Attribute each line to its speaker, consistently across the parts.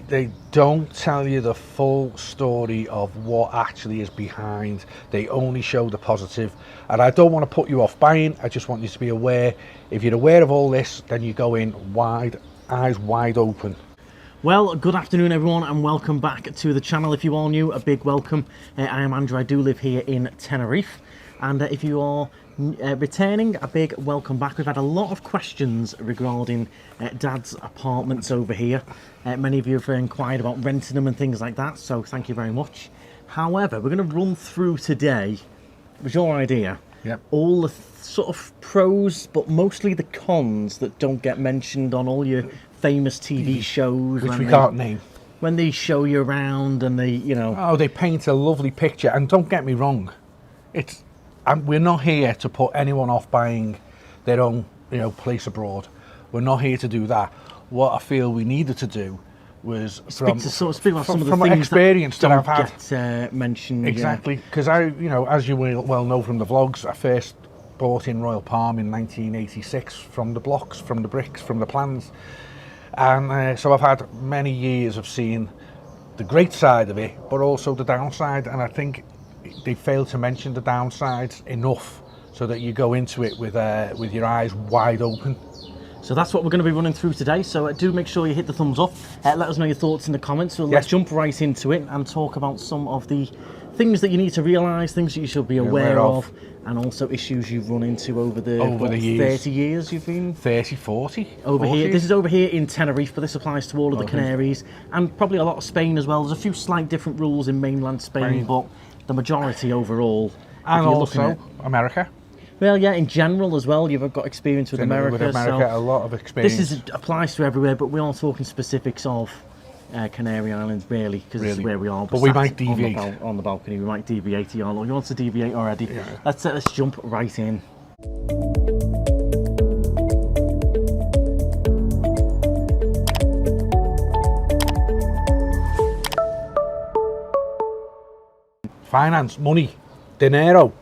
Speaker 1: They don't tell you the full story of what actually is behind. They only show the positive. And I don't want to put you off buying. I just want you to be aware. If you're aware of all this, then you go in eyes wide open.
Speaker 2: Well, good afternoon everyone and welcome back to the channel. If you are new, a big welcome. I am Andrew, I do live here in Tenerife. And if you are returning, a big welcome back. We've had a lot of questions regarding Dad's apartments over here. Many of you have inquired about renting them and things like that, so thank you very much. However, we're going to run through today, it was your idea, all the sort of pros, but mostly the cons that don't get mentioned on all your famous TV shows.
Speaker 1: Which we can't name.
Speaker 2: When they show you around and they, you know...
Speaker 1: Oh, they paint a lovely picture, and don't get me wrong, we're not here to put anyone off buying their own, place abroad. We're not here to do that. What I feel we needed to do was
Speaker 2: speak about some of the
Speaker 1: from
Speaker 2: things
Speaker 1: experience that I've had.
Speaker 2: Get, mentioned
Speaker 1: exactly, because as you will well know from the vlogs, I first bought in Royal Palm in 1986 from the blocks, from the bricks, from the plans, and so I've had many years of seeing the great side of it, but also the downside, and I think they failed to mention the downsides enough so that you go into it with your eyes wide open.
Speaker 2: So that's what we're going to be running through today, so do make sure you hit the thumbs up, let us know your thoughts in the comments, so let's jump right into it and talk about some of the things that you need to realise, things that you should be aware of, and also issues you've run into over the years. 30 years you've been?
Speaker 1: 30, 40?
Speaker 2: Over 40? Here, this is over here in Tenerife, but this applies to all of the Canaries, and probably a lot of Spain as well. There's a few slight different rules in mainland Spain, but the majority overall.
Speaker 1: And also America.
Speaker 2: Well, yeah, in general as well, you've got experience with America.
Speaker 1: With America, so a lot of experience.
Speaker 2: This applies to everywhere, but we are talking specifics of Canary Islands, really, because this is where we are.
Speaker 1: But we might deviate.
Speaker 2: On the balcony, we might deviate. You want to deviate already? Yeah. Let's jump right in.
Speaker 1: Finance, money, dinero.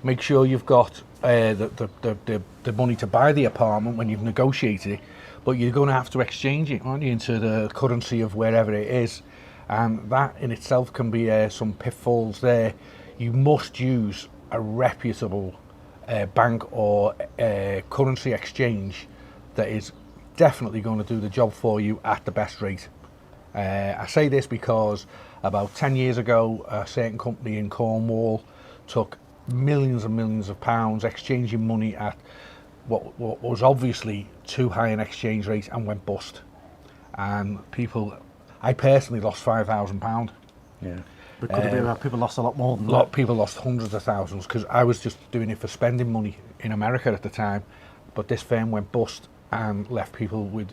Speaker 1: Make sure you've got the money to buy the apartment when you've negotiated it, but you're going to have to exchange it, aren't you, into the currency of wherever it is, and that in itself can be some pitfalls there. You must use a reputable bank or currency exchange that is definitely going to do the job for you at the best rate. I say this because about 10 years ago, a certain company in Cornwall took millions and millions of pounds exchanging money at what was obviously too high an exchange rate and went bust. And I personally lost £5,000.
Speaker 2: Yeah, but could have been people lost a lot more than that.
Speaker 1: A lot of people lost hundreds of thousands because I was just doing it for spending money in America at the time. But this firm went bust and left people with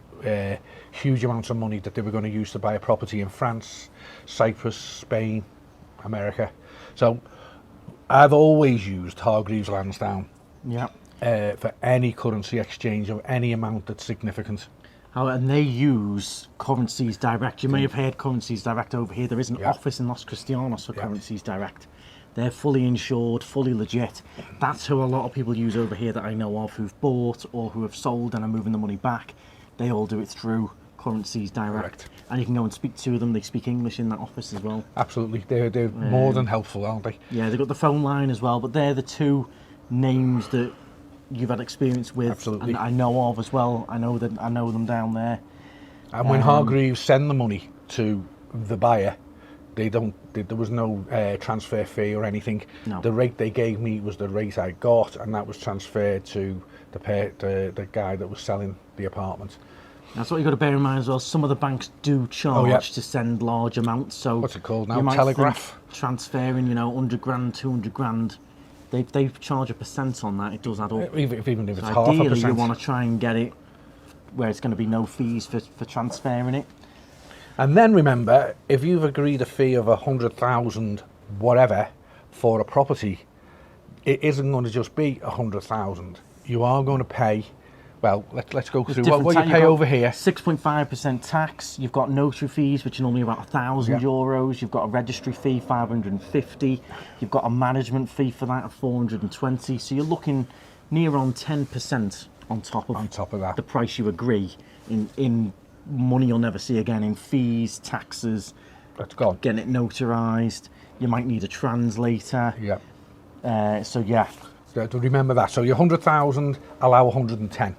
Speaker 1: huge amounts of money that they were going to use to buy a property in France, Cyprus, Spain, America. So I've always used Hargreaves Lansdown for any currency exchange of any amount that's significant.
Speaker 2: And they use Currencies Direct. You may have heard Currencies Direct over here. There is an office in Los Cristianos for Currencies Direct. They're fully insured, fully legit. That's who a lot of people use over here that I know of who've bought or who have sold and are moving the money back. They all do it through Currencies Direct. And you can go and speak to them. They speak English in that office as well.
Speaker 1: Absolutely. They're more than helpful, aren't they?
Speaker 2: Yeah, they've got the phone line as well, but they're the two names that you've had experience with.
Speaker 1: Absolutely.
Speaker 2: And I know of as well. I know them down there.
Speaker 1: And when Hargreaves send the money to the buyer, there was no transfer fee or anything.
Speaker 2: No.
Speaker 1: The rate they gave me was the rate I got, and that was transferred to the guy that was selling the apartment.
Speaker 2: That's what you've got to bear in mind as well. Some of the banks do charge to send large amounts. So
Speaker 1: what's it called now?
Speaker 2: You might
Speaker 1: Telegraph.
Speaker 2: Transferring, 100 grand, 200 grand. They charge a % on that. It does add up.
Speaker 1: Even if it's half a
Speaker 2: ideally,
Speaker 1: percent.
Speaker 2: you want to try and get it where it's going to be no fees for transferring it.
Speaker 1: And then remember, if you've agreed a fee of 100,000 whatever for a property, it isn't going to just be 100,000. You are going to pay. Well, let's go through what you pay over here.
Speaker 2: 6.5% tax. You've got notary fees, which are normally about €1,000. You've got a registry fee, 550. You've got a management fee for that of 420. So you're looking near on 10% on top of
Speaker 1: that.
Speaker 2: The price you agree in money you'll never see again in fees, taxes,
Speaker 1: That's gone.
Speaker 2: getting it notarized. You might need a translator.
Speaker 1: Yeah.
Speaker 2: So yeah,
Speaker 1: To remember that. So your 100,000, allow 110.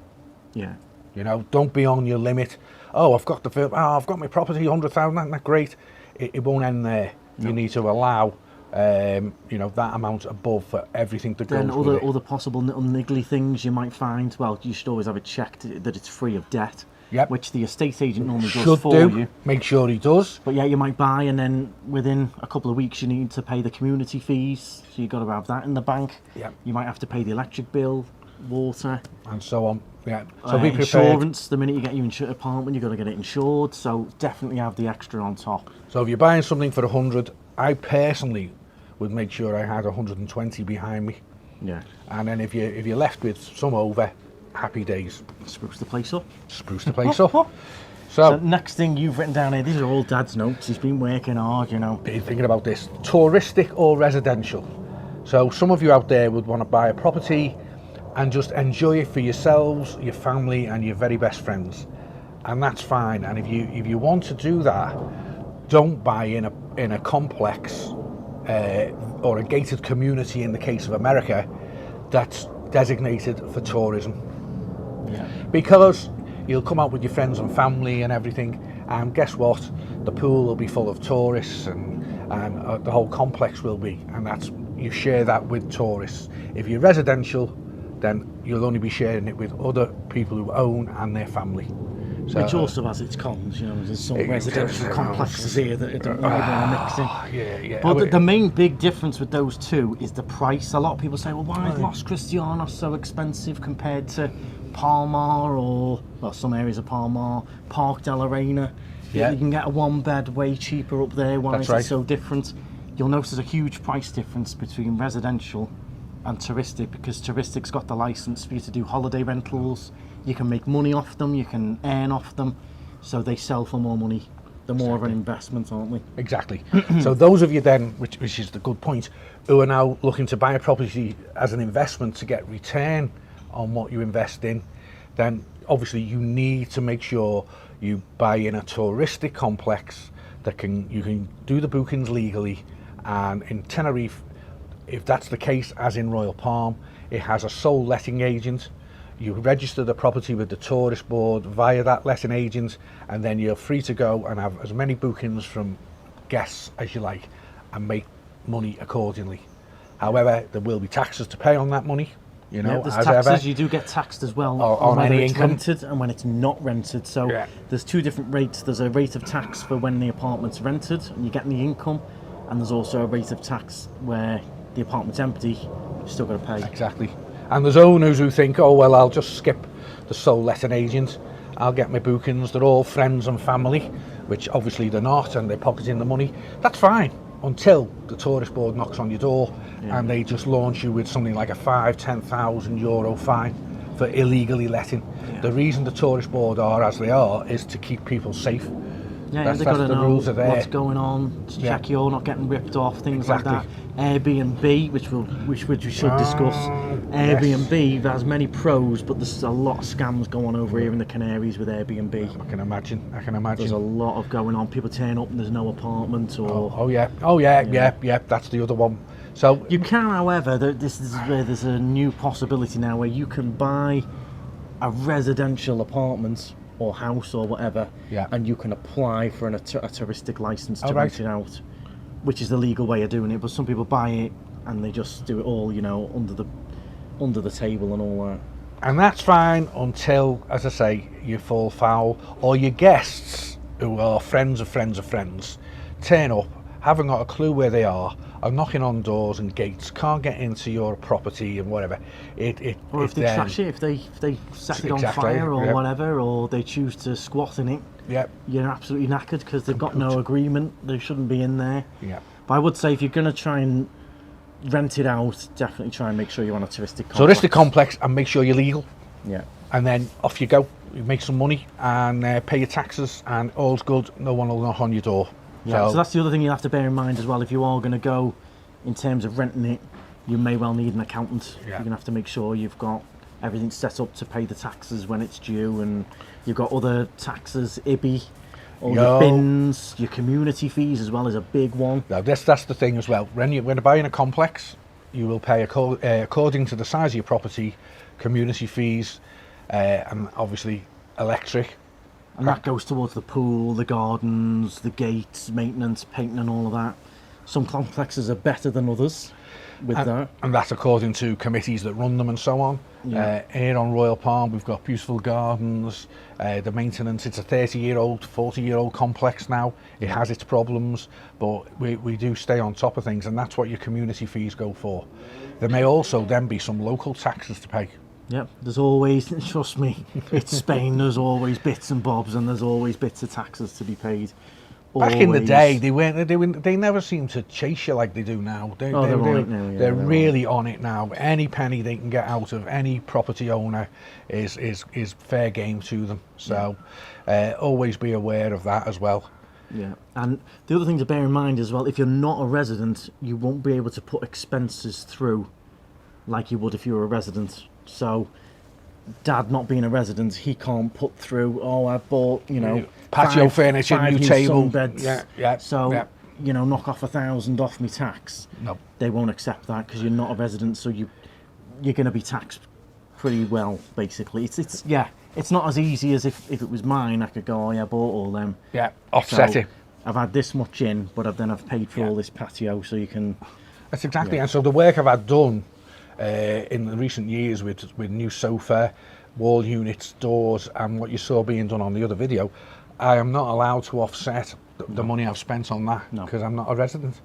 Speaker 2: yeah.
Speaker 1: You know, don't be on your limit. Oh, I've got I've got my property, 100,000. Isn't that great? It won't end there. No. You need to allow, you know, that amount above for everything to go.
Speaker 2: Then other possible little niggly things you might find. Well, you should always have it checked that it's free of debt.
Speaker 1: Yep.
Speaker 2: Which the estate agent normally does for you.
Speaker 1: Make sure he does.
Speaker 2: But yeah, you might buy, and then within a couple of weeks you need to pay the community fees. So you've got to have that in the bank.
Speaker 1: Yep.
Speaker 2: You might have to pay the electric bill, water,
Speaker 1: and so on. Yeah. So be prepared.
Speaker 2: Insurance. The minute you get your apartment, you've got to get it insured. So definitely have the extra on top.
Speaker 1: So if you're buying something for 100, I personally would make sure I had 120 behind me.
Speaker 2: Yeah.
Speaker 1: And then if you're left with some over, happy days.
Speaker 2: Spruce the place up.
Speaker 1: Spruce the place up.
Speaker 2: So next thing you've written down here, these are all Dad's notes. He's been working hard, you know.
Speaker 1: Be thinking about this. Touristic or residential. So some of you out there would want to buy a property and just enjoy it for yourselves, your family and your very best friends. And that's fine. And if you want to do that, don't buy in a complex or a gated community in the case of America that's designated for tourism.
Speaker 2: Yeah.
Speaker 1: Because you'll come out with your friends and family and everything, and guess what? The pool will be full of tourists, and the whole complex will be, and you share that with tourists. If you're residential, then you'll only be sharing it with other people who own and their family. So,
Speaker 2: which also has its cons, you know. There's some residential complexes here that don't really want to mix in.
Speaker 1: Yeah.
Speaker 2: But the main big difference with those two is the price. A lot of people say, well, why is Los Cristianos so expensive compared to Palma or, well, some areas of Palma, Park de la Reina?
Speaker 1: Yeah.
Speaker 2: You can get a one bed way cheaper up there. Why is
Speaker 1: right.
Speaker 2: it so different? You'll notice there's a huge price difference between residential and touristic, because touristic's got the license for you to do holiday rentals. You can make money off them, you can earn off them, so they sell for more money. They're more of an investment, aren't they?
Speaker 1: Exactly. So those of you then, which is the good point, who are now looking to buy a property as an investment to get return on what you invest in, then obviously you need to make sure you buy in a touristic complex that you can do the bookings legally. And in Tenerife, if that's the case, as in Royal Palm, it has a sole letting agent. You register the property with the tourist board via that letting agent, and then you're free to go and have as many bookings from guests as you like and make money accordingly. However, there will be taxes to pay on that money, you know,
Speaker 2: there's
Speaker 1: as
Speaker 2: taxes.
Speaker 1: ever.
Speaker 2: You do get taxed as well
Speaker 1: on
Speaker 2: whether
Speaker 1: any
Speaker 2: it's
Speaker 1: income.
Speaker 2: rented and when it's not rented. So there's two different rates. There's a rate of tax for when the apartment's rented and you're getting the income, and there's also a rate of tax where the apartment's empty, you've still got to pay.
Speaker 1: Exactly. And there's owners who think, oh, well, I'll just skip the sole letting agent. I'll get my bookings. They're all friends and family, which obviously they're not, and they're pocketing the money. That's fine until the tourist board knocks on your door and they just launch you with something like a €5,000-10,000 fine for illegally letting. Yeah. The reason the tourist board are as they are is to keep people safe.
Speaker 2: Yeah, they've got to know
Speaker 1: rules are there.
Speaker 2: What's going on, to check you're not getting ripped off, things like that. Airbnb, which we should discuss. Airbnb has many pros, but there's a lot of scams going on over here in the Canaries with Airbnb.
Speaker 1: I can imagine.
Speaker 2: There's a lot of going on. People turn up and there's no apartment, or
Speaker 1: oh yeah. That's the other one. So
Speaker 2: you can, however, this is where there's a new possibility now where you can buy a residential apartment or house or whatever, and you can apply for a touristic license to rent it out, which is the legal way of doing it. But some people buy it and they just do it all, you know, under the table and all that.
Speaker 1: And that's fine until, as I say, you fall foul, or your guests, who are friends of friends of friends, turn up, haven't got a clue where they are knocking on doors and gates, can't get into your property and whatever.
Speaker 2: Or if they trash it, if they set it on fire or whatever, or they choose to squat in it, you're absolutely knackered because they've got no agreement. They shouldn't be in there. But I would say if you're going to try and rent it out, definitely try and make sure you're on a touristic complex.
Speaker 1: And make sure you're legal. And then off you go. You make some money and pay your taxes, and all's good. No one will knock on your door.
Speaker 2: So that's the other thing you have to bear in mind as well. If you are going to go in terms of renting it, you may well need an accountant. You're going to have to make sure you've got everything's set up to pay the taxes when it's due, and you've got other taxes, IBI, all your bins, your community fees as well is a big one.
Speaker 1: Now that's the thing as well. When you're buying a complex, you will pay according to the size of your property, community fees, and obviously electric.
Speaker 2: And that goes towards the pool, the gardens, the gates, maintenance, painting and all of that. Some complexes are better than others with that. And
Speaker 1: that's according to committees that run them and so on.
Speaker 2: Yeah.
Speaker 1: Here on Royal Palm, we've got beautiful gardens. The maintenance, it's a 30-year-old, 40-year-old complex now. It has its problems, but we do stay on top of things, and that's what your community fees go for. There may also then be some local taxes to pay.
Speaker 2: Yep, there's always, trust me, it's Spain, there's always bits and bobs, and there's always bits of taxes to be paid.
Speaker 1: Back in the day, they never seemed to chase you like they do now. They're really on it now. Any penny they can get out of any property owner is fair game to them. So always be aware of that as well.
Speaker 2: Yeah, and the other thing to bear in mind as well, if you're not a resident, you won't be able to put expenses through like you would if you were a resident. So Dad not being a resident, he can't put through, oh, I bought,
Speaker 1: patio furniture,
Speaker 2: five
Speaker 1: new
Speaker 2: new
Speaker 1: table.
Speaker 2: sunbeds. So, knock off £1,000 off me tax.
Speaker 1: No.
Speaker 2: They won't accept that because you're not a resident, so you're going to be taxed pretty well, basically. It's not as easy as if it was mine, I could go, I bought all them.
Speaker 1: Yeah, offset it.
Speaker 2: I've had this much in, but I've paid for all this patio, so you can...
Speaker 1: That's exactly, and so the work I've had done in the recent years with new sofa, wall units, doors, and what you saw being done on the other video, I am not allowed to offset the money I've spent on that because I'm not a resident.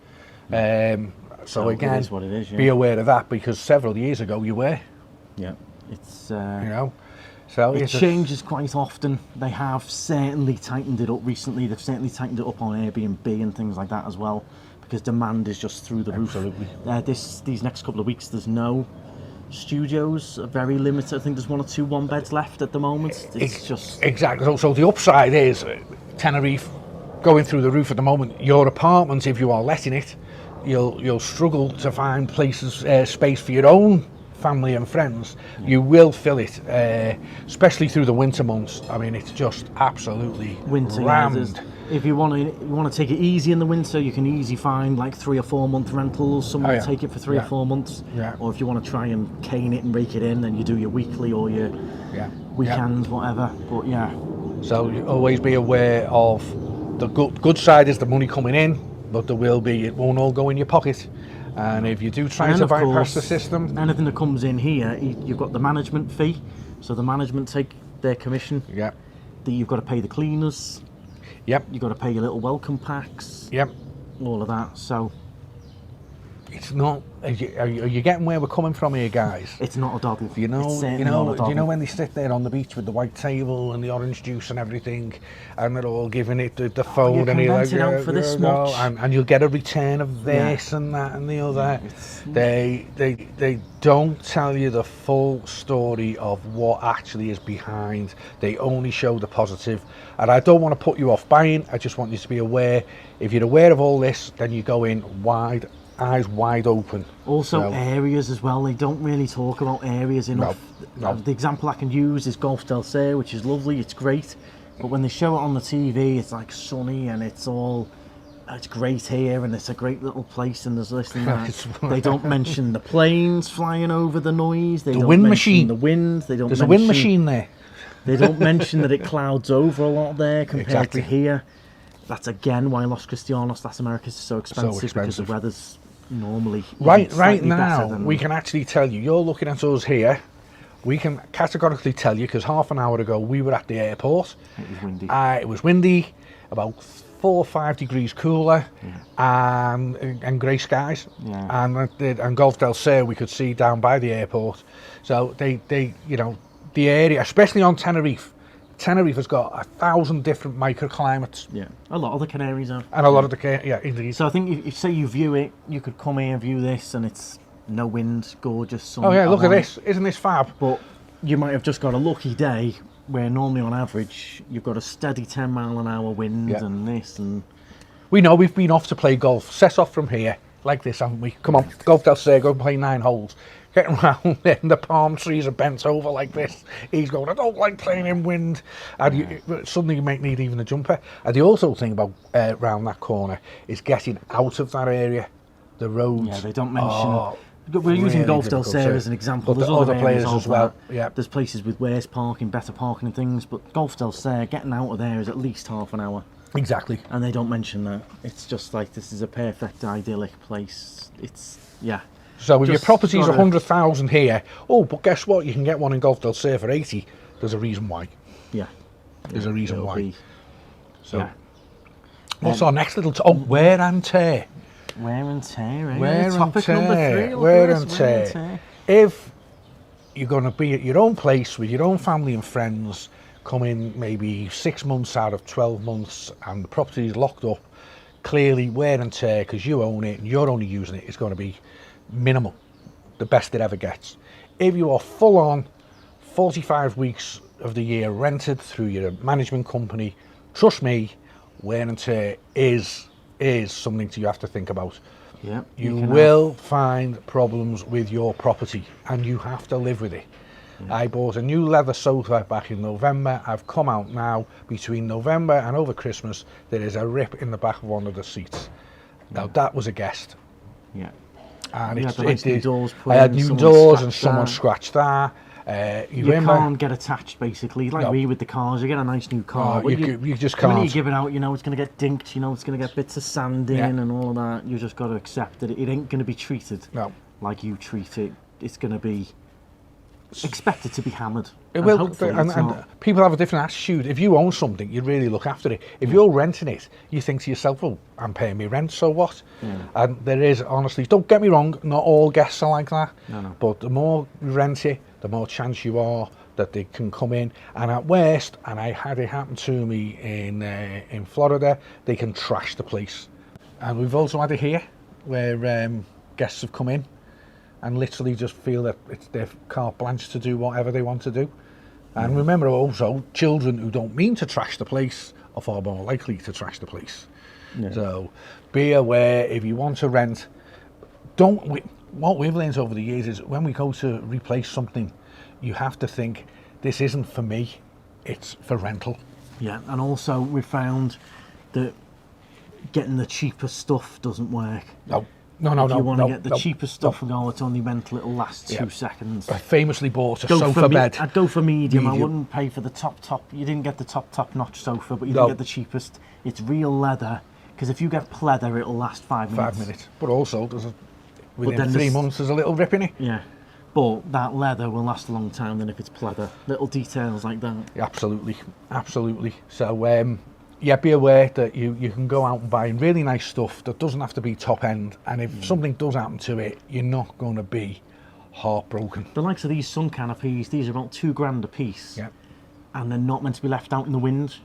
Speaker 1: So again,
Speaker 2: it is what it is,
Speaker 1: be aware of that, because several years ago you were.
Speaker 2: Yeah, it's
Speaker 1: so
Speaker 2: it changes quite often. They have certainly tightened it up recently. They've certainly tightened it up on Airbnb and things like that as well, because demand is just through the roof. These next couple of weeks, there's no studios, are very limited. I think there's 1 or 2 one-beds left at the moment. It's just...
Speaker 1: Exactly. So the upside is Tenerife going through the roof at the moment. Your apartment, if you are letting it, you'll struggle to find places, space for your own family and friends. You will fill it, especially through the winter months. I mean, it's just absolutely rammed.
Speaker 2: If you want to take it easy in the winter, you can easily find like 3 or 4 month rentals. Someone will take it for 3 or 4 months. Or if you want to try and cane it and rake it in, then you do your weekly or your weekends, whatever. But
Speaker 1: so you always be aware of the good side is the money coming in, but it won't all go in your pocket. And if you do try to bypass the system,
Speaker 2: anything that comes in here, you've got the management fee. So the management take their commission.
Speaker 1: Yeah.
Speaker 2: You've got to pay the cleaners.
Speaker 1: Yep.
Speaker 2: You've got to pay your little welcome packs.
Speaker 1: Yep.
Speaker 2: All of that. So
Speaker 1: it's not. Are you getting where we're coming from here, guys?
Speaker 2: It's not a doddle.
Speaker 1: Do you know when they sit there on the beach with the white table and the orange juice and everything, and they're all giving it the phone, and you're like,
Speaker 2: out for this much,
Speaker 1: and you'll get a return of this and that and the other. They don't tell you the full story of what actually is behind. They only show the positive, and I don't want to put you off buying. I just want you to be aware. If you're aware of all this, then you go in eyes wide open.
Speaker 2: Also areas as well, they don't really talk about areas enough. No. The example I can use is Golf del Ser, which is lovely, it's great, but when they show it on the TV, it's like sunny and it's great here and it's a great little place and there's this and that. They don't mention the planes flying over, the noise, they don't
Speaker 1: wind
Speaker 2: mention
Speaker 1: machine.
Speaker 2: The wind, they don't
Speaker 1: There's a wind machine there.
Speaker 2: They don't mention that it clouds over a lot there compared to here. That's again why Los Cristianos, Las Americas is so expensive. Because the weather's normally
Speaker 1: right now we can actually tell you, you're looking at us here, we can categorically tell you, because half an hour ago we were at the airport.
Speaker 2: It was windy.
Speaker 1: It was windy, about 4 or 5 degrees cooler, and grey skies. And Golf del Ser we could see down by the airport. So they the area, especially on Tenerife has got 1,000 different microclimates.
Speaker 2: Yeah, a lot of the Canaries have.
Speaker 1: And a lot of the indeed.
Speaker 2: So I think if say you view it, you could come here and view this, and it's no wind, gorgeous sun.
Speaker 1: Oh yeah, look at this! Isn't this fab?
Speaker 2: But you might have just got a lucky day where normally on average you've got a steady 10-mile-an-hour wind and this and.
Speaker 1: We know we've been off to play golf. Set off from here like this, haven't we? Come on, Golf del Ser, go play 9 holes. getting round and the palm trees are bent over like this. He's going, I don't like playing in wind. And suddenly you might need even a jumper. And the also thing about round that corner is getting out of that area. The roads.
Speaker 2: Yeah, they don't mention. We're using Golf del Serra as an example.
Speaker 1: But
Speaker 2: There's
Speaker 1: other players as well. Yeah.
Speaker 2: There's places with worse parking, better parking and things, but Golf del Serra, getting out of there is at least half an hour.
Speaker 1: Exactly.
Speaker 2: And they don't mention that. It's just like, this is a perfect, idyllic place. It's, yeah.
Speaker 1: So if your property's 100,000 here, but guess what? You can get one in Golf del Serra for 80. There's a reason why.
Speaker 2: Yeah.
Speaker 1: There's a reason why.
Speaker 2: So, yeah.
Speaker 1: What's our next little... wear and tear.
Speaker 2: Wear and tear, eh?
Speaker 1: Wear and
Speaker 2: Topic
Speaker 1: tear.
Speaker 2: number 3.
Speaker 1: Wear and tear. If you're going to be at your own place with your own family and friends, come in maybe 6 months out of 12 months and the property is locked up, clearly wear and tear, because you own it and you're only using it, is going to be minimal, the best it ever gets. If you are full on 45 weeks of the year rented through your management company, trust me, wear and tear is something you have to think about.
Speaker 2: Yeah,
Speaker 1: you will find problems with your property and you have to live with it. Yeah. I bought a new leather sofa back in November. I've come out now, between November and over Christmas, there is a rip in the back of one of the seats. Now that was a guest.
Speaker 2: Yeah.
Speaker 1: And
Speaker 2: I
Speaker 1: had new doors and someone scratched that.
Speaker 2: You can't get attached, basically. Like we with the cars, you get a nice new car.
Speaker 1: You just can't.
Speaker 2: When you give it out, you know it's going to get dinked, you know it's going to get bits of sand in and all of that. You just got to accept that it ain't going to be treated like you treat it. It's going to be expected to be hammered.
Speaker 1: It will, and people have a different attitude. If you own something, you really look after it. If you're renting it, you think to yourself, well, I'm paying me rent, so what? Yeah. And there is, honestly, don't get me wrong, not all guests are like that. No. But the more you rent it, the more chance you are that they can come in. And at worst, and I had it happen to me in Florida, they can trash the place. And we've also had it here, where guests have come in and literally just feel that it's their carte blanche to do whatever they want to do. And remember also, children who don't mean to trash the place are far more likely to trash the place. Yeah. So be aware, if you want to rent, what we've learned over the years is when we go to replace something, you have to think, this isn't for me, it's for rental.
Speaker 2: Yeah, and also we found that getting the cheapest stuff doesn't work.
Speaker 1: No.
Speaker 2: If you want to get the cheapest stuff, it's only rental, it'll last 2 seconds.
Speaker 1: I famously bought a sofa bed.
Speaker 2: I'd go for medium. I wouldn't pay for the top. You didn't get the top notch sofa, but you didn't get the cheapest. It's real leather, because if you get pleather, it'll last 5 minutes.
Speaker 1: 5 minutes. But also, within 3 months, there's a little rip in it.
Speaker 2: Yeah. But that leather will last a long time than if it's pleather. Little details like that.
Speaker 1: Absolutely. Absolutely. So, yeah, be aware that you can go out and buy really nice stuff that doesn't have to be top end, and if something does happen to it, you're not going to be heartbroken.
Speaker 2: The likes of these sun canopies, these are about $2 a piece, and they're not meant to be left out in the wind.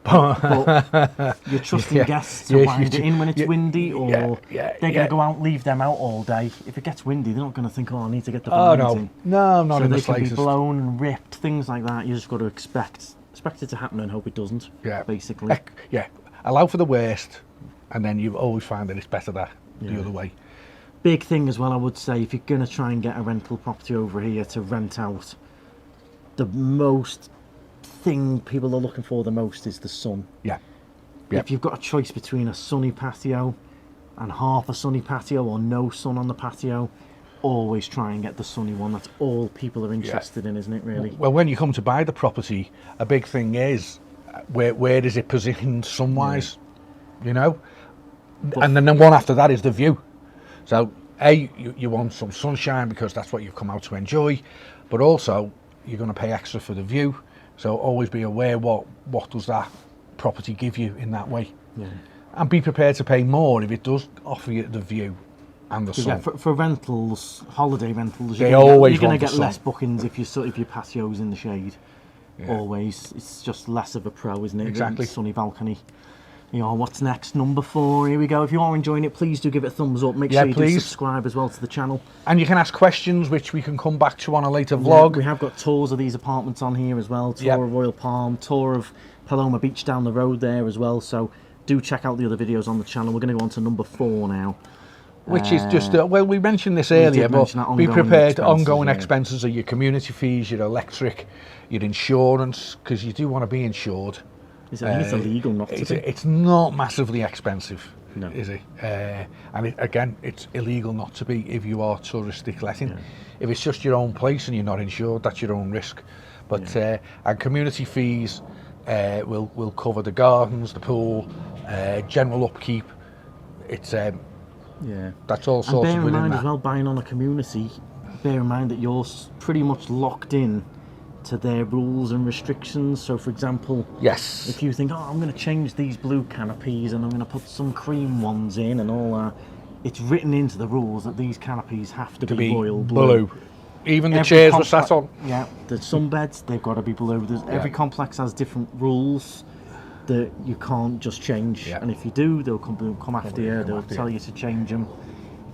Speaker 2: But you're trusting guests to wind it in when it's windy, or they're going to go out and leave them out all day. If it gets windy, they're not going to think, I need to get the blinds in.
Speaker 1: No, not in the slightest.
Speaker 2: So they can be blown and ripped, things like that. You just got to expect it to happen and hope it doesn't. Yeah, basically.
Speaker 1: Allow for the worst, and then you always find that it's better the other way.
Speaker 2: Big thing as well, I would say, if you're going to try and get a rental property over here to rent out, the most thing people are looking for the most is the sun. Yeah. If you've got a choice between a sunny patio and half a sunny patio or no sun on the patio, always try and get the sunny one. That's all people are interested in, isn't it, really? Well,
Speaker 1: when you come to buy the property, a big thing is where is it positioned sun-wise, you know? And then the one after that is the view. So, you want some sunshine because that's what you've come out to enjoy, but also you're going to pay extra for the view. So always be aware what does that property give you in that way. Yeah. And be prepared to pay more if it does offer you the view and the sun.
Speaker 2: Yeah, for rentals, holiday rentals,
Speaker 1: you're
Speaker 2: going to get less bookings if your patio's in the shade. Yeah. Always. It's just less of a pro, isn't it?
Speaker 1: Exactly.
Speaker 2: Sunny balcony. You know, what's next? Number 4. Here we go. If you are enjoying it, please do give it a thumbs up. Make sure you do subscribe as well to the channel.
Speaker 1: And you can ask questions, which we can come back to on a later vlog.
Speaker 2: We have got tours of these apartments on here as well. Tour of Royal Palm, tour of Paloma Beach down the road there as well. So do check out the other videos on the channel. We're going to go on to number 4 now.
Speaker 1: Which is just, well, we mentioned this
Speaker 2: did
Speaker 1: earlier, but
Speaker 2: mention that
Speaker 1: be
Speaker 2: ongoing
Speaker 1: prepared.
Speaker 2: expenses,
Speaker 1: Ongoing
Speaker 2: yeah.
Speaker 1: expenses are your community fees, your electric, your insurance, because you do want to be insured.
Speaker 2: I think it's illegal not to be.
Speaker 1: It's not massively expensive,
Speaker 2: No.
Speaker 1: is it? And again, it's illegal not to be if you are touristic letting.
Speaker 2: Yeah.
Speaker 1: If it's just your own place and you're not insured, that's your own risk. But and community fees will cover the gardens, the pool, general upkeep. It's that's all
Speaker 2: And
Speaker 1: sorts
Speaker 2: bear
Speaker 1: of
Speaker 2: in
Speaker 1: within
Speaker 2: mind
Speaker 1: that.
Speaker 2: as well, buying on a community, bear in mind that you're pretty much locked in to their rules and restrictions. So for example,
Speaker 1: Yes.
Speaker 2: if you think, oh, I'm going to change these blue canopies and I'm going to put some cream ones in and all that, it's written into the rules that these canopies have to be royal blue.
Speaker 1: Even the
Speaker 2: Every
Speaker 1: chairs were sat on.
Speaker 2: Yeah, the sunbeds, they've got to be blue. Every complex has different rules that you can't just change.
Speaker 1: Yeah.
Speaker 2: And if you do, they'll come after you, they'll tell you to change them.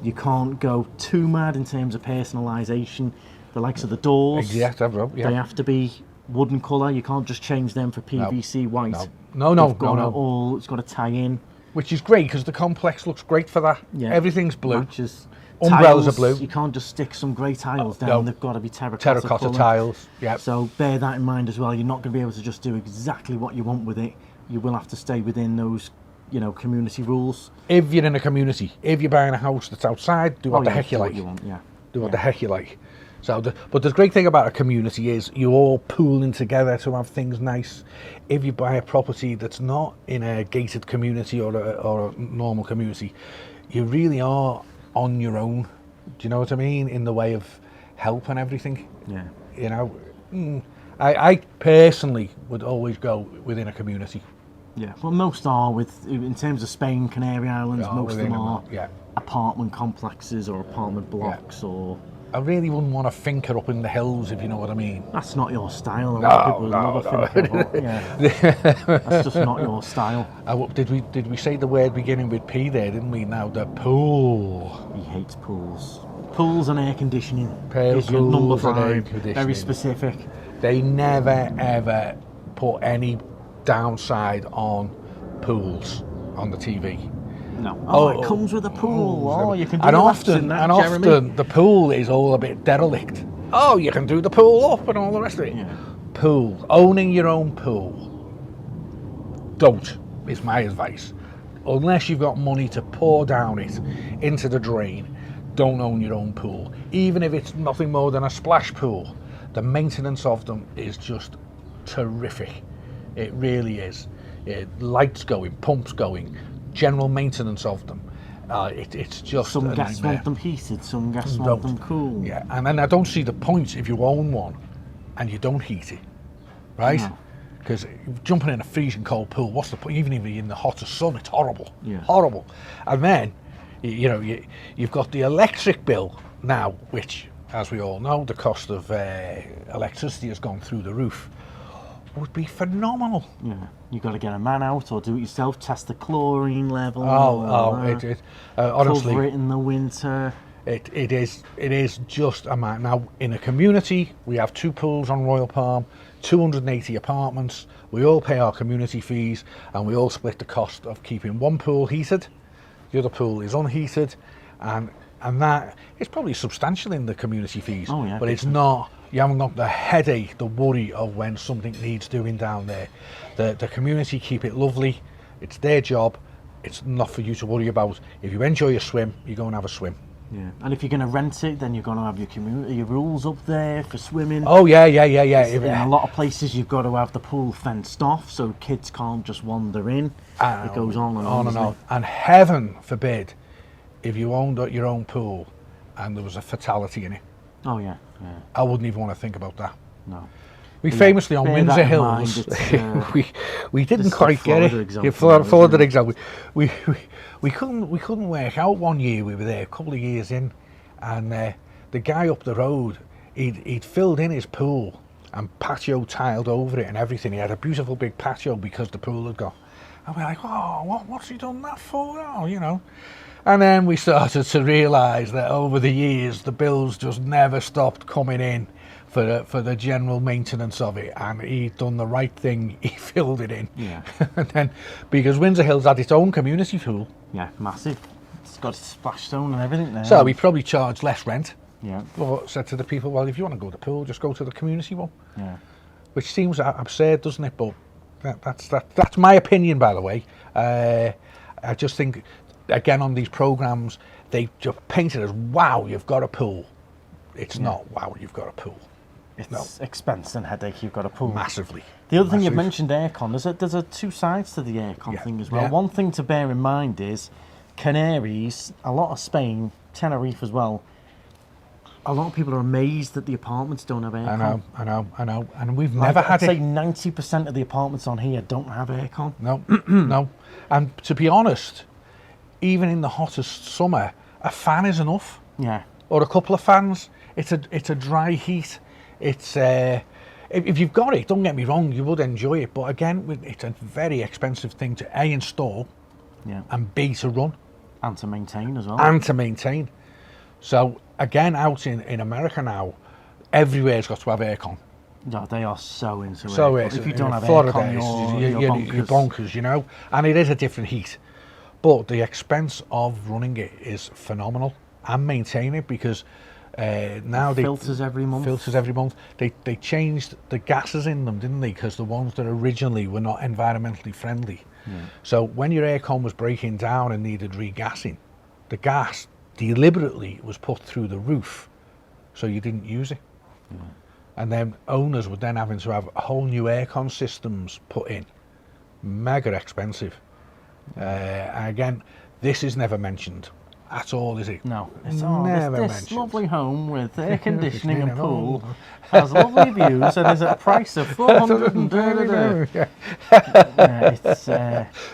Speaker 2: You can't go too mad in terms of personalisation. The likes of the doors,
Speaker 1: Yeah.
Speaker 2: they have to be wooden colour. You can't just change them for PVC white.
Speaker 1: No.
Speaker 2: They've got to all, it's got to tie in.
Speaker 1: Which is great because the complex looks great for that.
Speaker 2: Yeah.
Speaker 1: Everything's blue.
Speaker 2: Matches.
Speaker 1: Umbrellas
Speaker 2: Tiles,
Speaker 1: are blue.
Speaker 2: You can't just stick some grey tiles down.
Speaker 1: No.
Speaker 2: They've got to be terracotta colour.
Speaker 1: tiles. Yeah.
Speaker 2: So bear that in mind as well. You're not going to be able to just do exactly what you want with it. You will have to stay within those, community rules.
Speaker 1: If you're in a community, if you're buying a house that's outside, do what the heck you like. Do what the heck you like. So, but the great thing about a community is you're all pooling together to have things nice. If you buy a property that's not in a gated community or a normal community, you really are on your own. Do you know what I mean? In the way of help and everything.
Speaker 2: Yeah.
Speaker 1: I personally would always go within a community.
Speaker 2: Yeah. Well, most are in terms of Spain, Canary Islands.
Speaker 1: Yeah,
Speaker 2: most of them
Speaker 1: within
Speaker 2: are
Speaker 1: yeah.
Speaker 2: apartment complexes or apartment blocks or.
Speaker 1: I really wouldn't want a finca up in the hills, if you know what I mean.
Speaker 2: That's not your style. A lot of people love a finca, but yeah. That's just not your style.
Speaker 1: Did we say the word beginning with P there, didn't we? Now the pool.
Speaker 2: He hates pools. Pools and air conditioning
Speaker 1: Pools
Speaker 2: is your number
Speaker 1: and air
Speaker 2: 5.
Speaker 1: conditioning.
Speaker 2: Very specific.
Speaker 1: They never ever put any downside on pools on the TV.
Speaker 2: No. It comes with a pool. You can do
Speaker 1: and
Speaker 2: laps in that, Jeremy.
Speaker 1: often the pool is all a bit derelict. Oh, you can do the pool up and all the rest of it.
Speaker 2: Yeah.
Speaker 1: Pool, owning your own pool. Don't, is my advice. Unless you've got money to pour down it into the drain, don't own your own pool. Even if it's nothing more than a splash pool, the maintenance of them is just terrific. It really is. Lights going, pumps going, general maintenance of them. It's just
Speaker 2: Some
Speaker 1: a
Speaker 2: guests
Speaker 1: nightmare.
Speaker 2: want them heated, some guests want them cool.
Speaker 1: Yeah, and then I don't see the point if you own one and you don't heat it, right?
Speaker 2: No.
Speaker 1: Because jumping in a freezing cold pool, what's the point? Even if you're in the hottest sun, it's horrible.
Speaker 2: Yeah.
Speaker 1: Horrible. And then, you've got the electric bill now, which, as we all know, the cost of electricity has gone through the roof. Would be phenomenal.
Speaker 2: Yeah, you got to get a man out or do it yourself. Test the chlorine level.
Speaker 1: Honestly,
Speaker 2: cover it in the winter.
Speaker 1: It is just a man. Now, in a community, we have 2 pools on Royal Palm, 280 apartments. We all pay our community fees, and we all split the cost of keeping one pool heated. The other pool is unheated, and that is probably substantial in the community fees.
Speaker 2: Oh, yeah,
Speaker 1: but it's not. You haven't got the headache, the worry of when something needs doing down there. The community keep it lovely. It's their job. It's not for you to worry about. If you enjoy a swim, you go and have a swim.
Speaker 2: Yeah, and if you're going to rent it, then you're going to have your rules up there for swimming.
Speaker 1: Oh yeah.
Speaker 2: In a lot of places, you've got to have the pool fenced off so kids can't just wander in. It goes on and on.
Speaker 1: And on. And heaven forbid, if you owned your own pool and there was a fatality in it.
Speaker 2: Oh yeah.
Speaker 1: I wouldn't even want to think about that.
Speaker 2: No.
Speaker 1: We famously on
Speaker 2: bear
Speaker 1: Windsor
Speaker 2: that in
Speaker 1: Hills,
Speaker 2: mind,
Speaker 1: we didn't
Speaker 2: this is a
Speaker 1: quite get
Speaker 2: Florida
Speaker 1: it.
Speaker 2: example,
Speaker 1: Yeah, Florida
Speaker 2: isn't it?
Speaker 1: example. We couldn't work out one year. We were there a couple of years in, and the guy up the road, he'd filled in his pool and patio tiled over it and everything. He had a beautiful big patio because the pool had gone. And we're like, oh, what's he done that for? Oh, And then we started to realise that over the years, the bills just never stopped coming in for the general maintenance of it. And he'd done the right thing, he filled it in.
Speaker 2: Yeah.
Speaker 1: And then, because Windsor Hills had its own community pool.
Speaker 2: Yeah, massive. It's got its splash zone and everything there.
Speaker 1: So we probably charge less rent.
Speaker 2: Yeah.
Speaker 1: But said to the people, well, if you want to go to the pool, just go to the community one.
Speaker 2: Yeah.
Speaker 1: Which seems absurd, doesn't it? But that's my opinion, by the way. I just think, again, on these programs, they just paint it as, wow, you've got a pool. It's not, wow, you've got a pool.
Speaker 2: It's expense and headache. You've got a pool.
Speaker 1: Massively.
Speaker 2: The other thing you've mentioned, aircon. There's a two sides to the aircon thing as well.
Speaker 1: Yeah.
Speaker 2: One thing to bear in mind is Canaries, a lot of Spain, Tenerife as well. A lot of people are amazed that the apartments don't have aircon.
Speaker 1: I know. And we've never had
Speaker 2: I'd say
Speaker 1: it.
Speaker 2: 90% of the apartments on here don't have aircon.
Speaker 1: No, no. And to be honest, even in the hottest summer, a fan is enough.
Speaker 2: Yeah.
Speaker 1: Or a couple of fans. It's a dry heat. It's if you've got it, don't get me wrong, you would enjoy it. But again, it's a very expensive thing to A, install, and B, to run.
Speaker 2: And to maintain as well.
Speaker 1: And to maintain. So again, out in America now, everywhere's got to have aircon.
Speaker 2: No, they are so into it.
Speaker 1: So
Speaker 2: If you don't have
Speaker 1: Florida,
Speaker 2: aircon,
Speaker 1: you're bonkers, you know. And it is a different heat. But the expense of running it is phenomenal, and maintaining it, because now they
Speaker 2: filters every month.
Speaker 1: They changed the gases in them, didn't they? Because the ones that originally were not environmentally friendly. So when your aircon was breaking down and needed regassing, the gas deliberately was put through the roof, so you didn't use it. And then owners were then having to have whole new aircon systems put in, mega expensive. And again, this is never mentioned at all, is it?
Speaker 2: No, it's
Speaker 1: never
Speaker 2: this
Speaker 1: mentioned.
Speaker 2: lovely home with air conditioning and pool has lovely views and is at a price of 400 and it's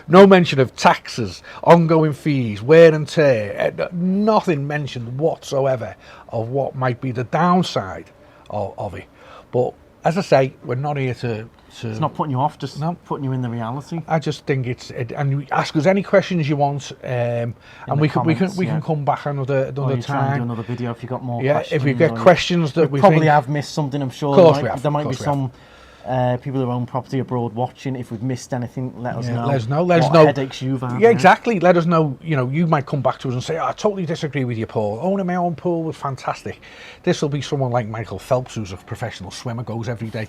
Speaker 1: no mention of taxes, ongoing fees, wear and tear, nothing mentioned whatsoever of what might be the downside of it. But as I say, we're not here to
Speaker 2: it's not putting you off, just putting you in the reality.
Speaker 1: I just think and ask us any questions you want, and we can come back another
Speaker 2: Try
Speaker 1: time.
Speaker 2: and do another video if you got more
Speaker 1: Yeah,
Speaker 2: questions.
Speaker 1: if we get questions that we
Speaker 2: probably
Speaker 1: think,
Speaker 2: have missed something, I'm sure.
Speaker 1: Of course we have.
Speaker 2: There might be some people who own property abroad watching. If we've missed anything, let us know.
Speaker 1: Let us know.
Speaker 2: Headaches you've had.
Speaker 1: Yeah, exactly. Let us know. You know, you might come back to us and say, I totally disagree with you, Paul. Owning my own pool was fantastic. This will be someone like Michael Phelps, who's a professional swimmer, goes every day.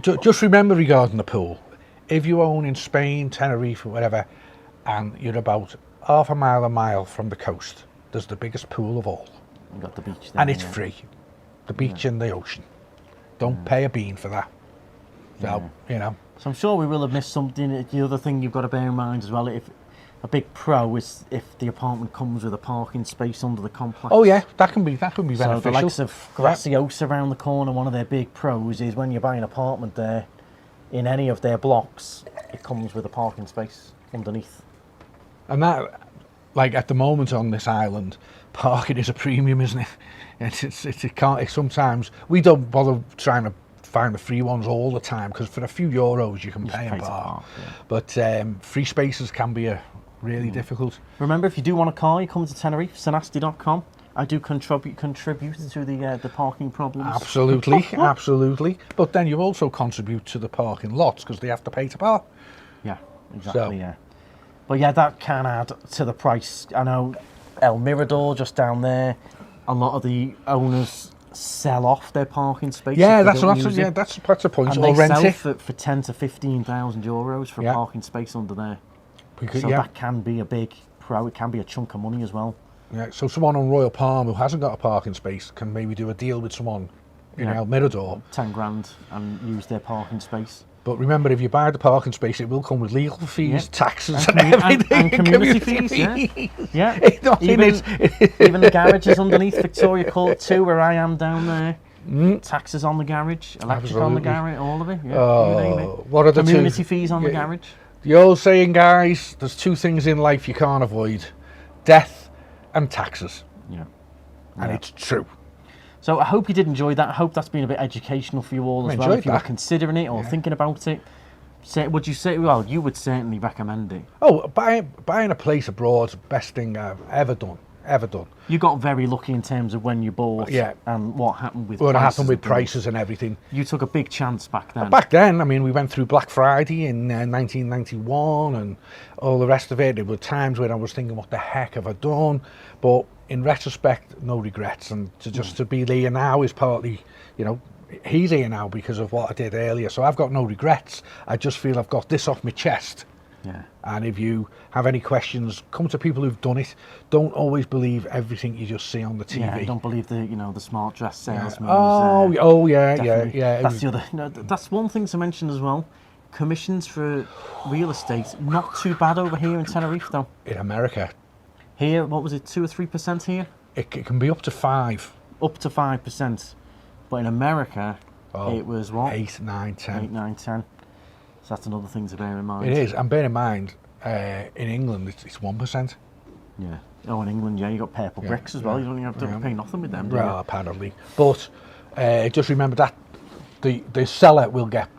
Speaker 1: Just remember, regarding the pool, if you own in Spain, Tenerife, or whatever, and you're about half a mile from the coast, there's the biggest pool of all.
Speaker 2: You've got the beach there.
Speaker 1: And it's free. The beach and the ocean. Don't pay a bean for that. So, you know.
Speaker 2: So I'm sure we will have missed something. The other thing you've got to bear in mind as well, if a big pro is if the apartment comes with a parking space under the complex.
Speaker 1: Oh yeah, that can be beneficial.
Speaker 2: So the likes of Cristianos around the corner, one of their big pros is when you buy an apartment there, in any of their blocks, it comes with a parking space underneath.
Speaker 1: And that, like at the moment on this island, parking is a premium, isn't it? It sometimes we don't bother trying to find the free ones all the time, because for a few euros you can pay and park. But free spaces can be really difficult.
Speaker 2: Remember, if you do want a car, you come to Tenerife, sanasti.com. I do contribute to the parking problems.
Speaker 1: Absolutely, absolutely. But then you also contribute to the parking lots, because they have to pay to park.
Speaker 2: Yeah, exactly. Yeah, but yeah, that can add to the price. I know El Mirador just down there. A lot of the owners sell off their parking space.
Speaker 1: Yeah, that's a point.
Speaker 2: And
Speaker 1: or
Speaker 2: they
Speaker 1: rent
Speaker 2: sell
Speaker 1: it
Speaker 2: for 10 to 15,000 euros for a parking space under there. So that can be a big pro. It can be a chunk of money as well.
Speaker 1: Yeah. So someone on Royal Palm who hasn't got a parking space can maybe do a deal with someone in El Mirador.
Speaker 2: 10 grand and use their parking space.
Speaker 1: But remember, if you buy the parking space, it will come with legal fees, taxes, and everything.
Speaker 2: And community fees, yeah. Even the garages underneath Victoria Court too, where I am down there. Taxes on the garage, electric on the garage, all of it. Yeah, you name it.
Speaker 1: What are the
Speaker 2: community fees on the garage?
Speaker 1: The old saying, guys, there's two things in life you can't avoid: death and taxes.
Speaker 2: Yeah.
Speaker 1: And it's true.
Speaker 2: So I hope you did enjoy that. I hope that's been a bit educational for you all as well. If you were considering it or thinking about it, would you say? Well, you would certainly recommend it.
Speaker 1: Oh, buying a place abroad is the best thing I've ever done. ever done.
Speaker 2: You got very lucky in terms of when you bought and what happened with
Speaker 1: What
Speaker 2: prices
Speaker 1: happened with
Speaker 2: and things.
Speaker 1: prices and everything.
Speaker 2: You took a big chance back then.
Speaker 1: Back then, I mean, we went through Black Friday in 1991 and all the rest of it. There were times when I was thinking, what the heck have I done? But in retrospect, no regrets. And to be here now is partly, you know, he's here now because of what I did earlier. So I've got no regrets. I just feel I've got this off my chest.
Speaker 2: Yeah.
Speaker 1: And if you have any questions, come to people who've done it. Don't always believe everything you just see on the TV.
Speaker 2: Yeah, don't believe the smart dress salesman.
Speaker 1: Yeah.
Speaker 2: That's the other. No, that's one thing to mention as well. Commissions for real estate not too bad over here in Tenerife though.
Speaker 1: In America,
Speaker 2: Here, what was it, 2 or 3% here?
Speaker 1: it can be up to 5.
Speaker 2: Up to 5%. But in America, it was what?
Speaker 1: 8, 9, 10.
Speaker 2: 8, 9, 10. So that's another thing to bear in mind.
Speaker 1: It is, and bear in mind, in England it's 1%.
Speaker 2: Yeah. Oh, in England, yeah, you got purple bricks as well. You don't even have to pay nothing with them, do
Speaker 1: Well,
Speaker 2: you?
Speaker 1: apparently. But just remember that the seller will get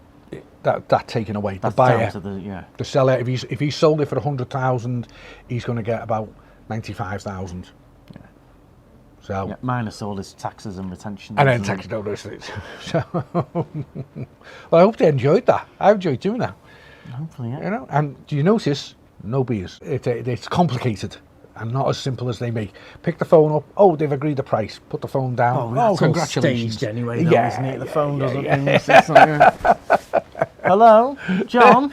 Speaker 1: that taken away.
Speaker 2: That's
Speaker 1: the buyer,
Speaker 2: down to the
Speaker 1: seller, if he sold it for 100,000, he's going to get about 95,000.
Speaker 2: Yeah.
Speaker 1: So.
Speaker 2: Yeah, minus all his taxes and retention.
Speaker 1: And then tax notice. So, well, I hope they enjoyed that. I enjoyed doing that.
Speaker 2: Hopefully, yeah.
Speaker 1: You know, and do you notice? No beers. It's complicated and not as simple as they make. Pick the phone up. Oh, they've agreed the price. Put the phone down.
Speaker 2: Oh, that's all
Speaker 1: congratulations.
Speaker 2: staged anyway, though,
Speaker 1: Yeah,
Speaker 2: isn't it? The
Speaker 1: yeah,
Speaker 2: phone
Speaker 1: yeah,
Speaker 2: doesn't
Speaker 1: yeah.
Speaker 2: ring. It's like, hello, John.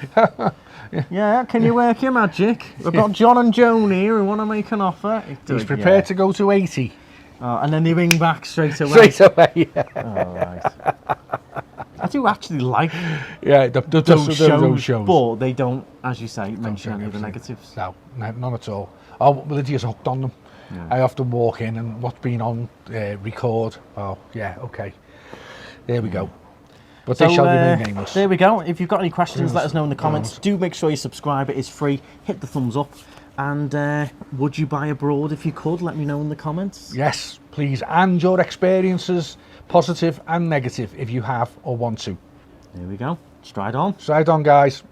Speaker 2: Yeah, can you work your magic? We've got John and Joan here who want to make an offer.
Speaker 1: He's prepared to go to 80.
Speaker 2: Oh, and then they ring back straight away.
Speaker 1: Straight away. Yeah.
Speaker 2: Oh, right. I do actually like
Speaker 1: Those shows.
Speaker 2: but they don't, as you say, mention any of the negatives.
Speaker 1: No, none at all. Oh, Lydia's hooked on them.
Speaker 2: Yeah.
Speaker 1: I often walk in and what's been on record. Oh, yeah, okay. There we go. But they shall remain nameless.
Speaker 2: There we go. If you've got any questions, let us know in the comments. Do make sure you subscribe. It is free. Hit the thumbs up. And would you buy abroad if you could? Let me know in the comments.
Speaker 1: Yes, please. And your experiences, positive and negative, if you have or want to.
Speaker 2: There we go. Stride on.
Speaker 1: Stride on, guys.